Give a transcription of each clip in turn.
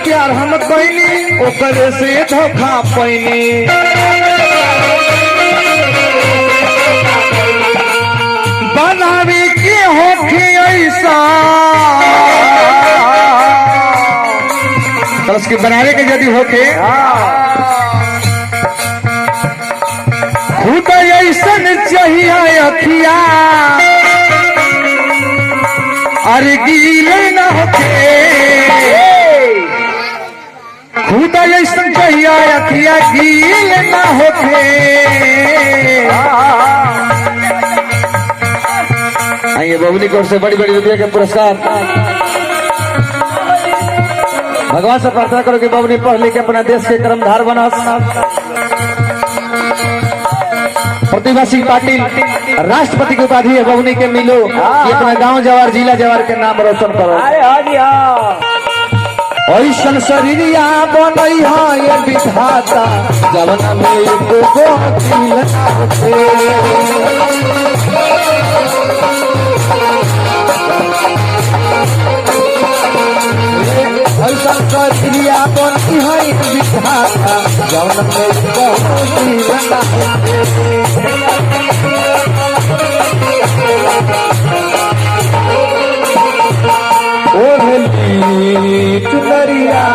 प्यार हम कैनी ओकरे से धोखा पैनी बनावे के होके ऐसा तो उसके बनावे के यदि होके खुद ऐसन चाहिए अखिया अरे गील न होके खुद ऐसन चाहिए अखिया गील न होके आइए बबली कोर से बड़ी बड़ी रुपया के पुरस्कार भगवान से प्रार्थना करो कि बबली पढ़ लिख के अपना देश के कर्मधार बना प्रतिभा सिंह पाटिल राष्ट्रपति की उपाधि है बबनी के मिलो कि अपना गांव जवार जिला जवार के नाम रोशन करो ऐसन शरीरिया बनई है ये विधाता जवना में ऐसा शरीरिया बनई है ये विधाता जवना में चुनरिया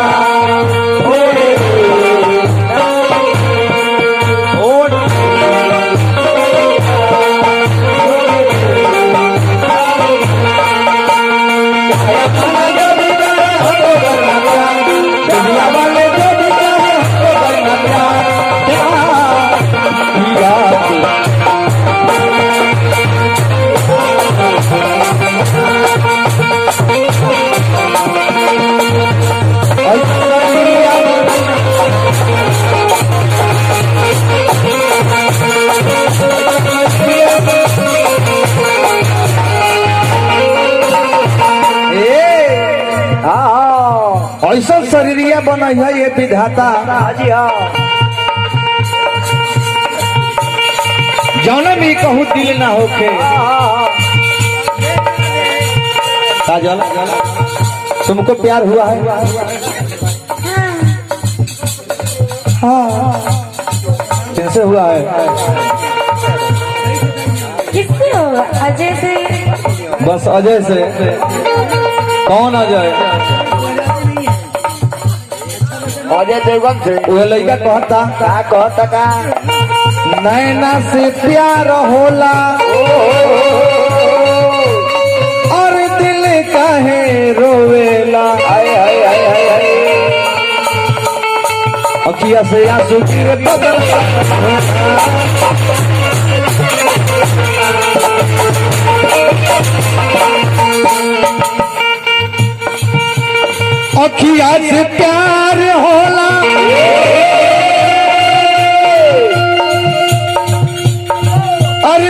ऐसा शरीरिया बनई है ये विधाता जौना भी कहूँ दिल ना होके काजल तुमको प्यार हुआ है हाँ किससे हुआ है किससे हुआ अजय से बस अजय से कौन अजय अजय देवगन से वह लड़का कहता का नैना से प्यार होला और दिल काहे रोवेला अखिया से आंसू गिरे बदल अखिया से प्यार होला और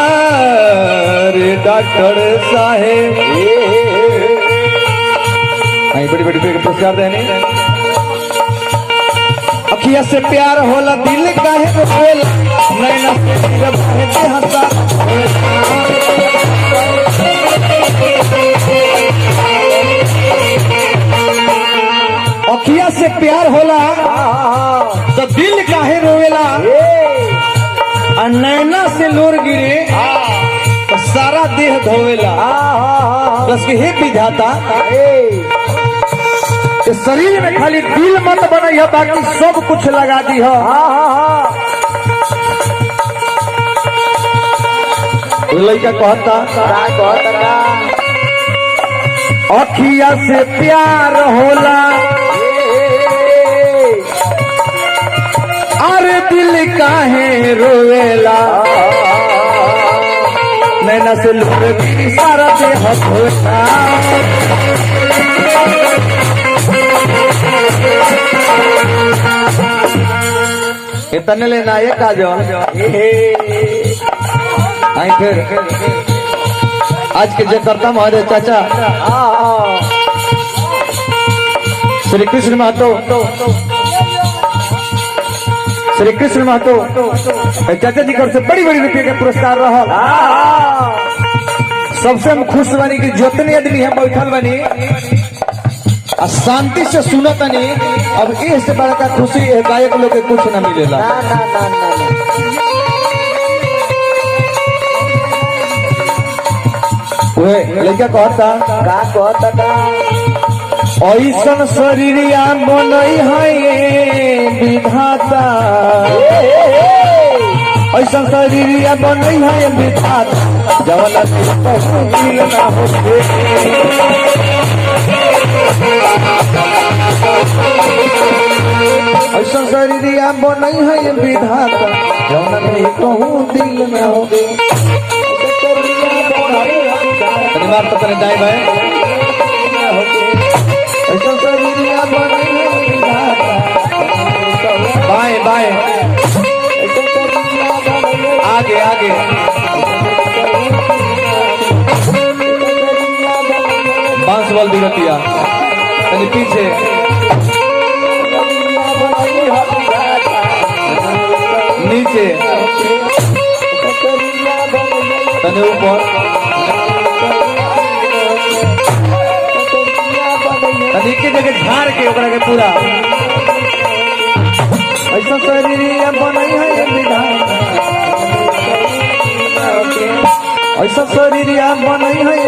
प्यार डॉक्टर साहेब बड़ी बड़ी पुरस्कार देने अखिया से प्यार होला दिल काहे रोवेला नैना से हंसा अखिया से प्यार होला तो दिल काहे रोवेला और नैना से लोर गिरे तो सारा देह धोवेला बस के हे विधाता इस शरीर में खाली दिल मत बनई है बाकी सब कुछ लगा दी है लड़का कहता अखिया से प्यार होला अरे दिल काहे रोवेला नैना से लोग सारा देह धोता इतने लेना ये काजल आई फिर आज के जयकर्ता महोदय चाचा श्री कृष्ण महतो चाचा जी कर से बड़ी बड़ी रुपये के पुरस्कार रहा सबसे हम खुश बनी कि जितने आदमी हम बैठल बनी आ शांति से सुनत नहीं। अब इससे बड़का खुशी है गायक लोग के कुछ न मिलेला। ना ना ना ना ना वे लड़का कहता का कहता का ऐसन शरीरिया बनई है विधाता, ऐसा शरीरिया बनई है विधाता जवला दिल ना होते। ऐसा शरीरिया बनई है विधाता जवला कहूँ दिल ना होते। बार तो करे जाए भाई ऐसा शरीरिया बनई है विधाता। बाएं बाएं आगे आगे बांस बल दिगतिया तनी पीछे नीचे तनी ऊपर तनी के जगह झाड़ के ओकरा के पूरा ऐसा शरीरिया बनई है विधाता। ऐसा शरीरिया बनई है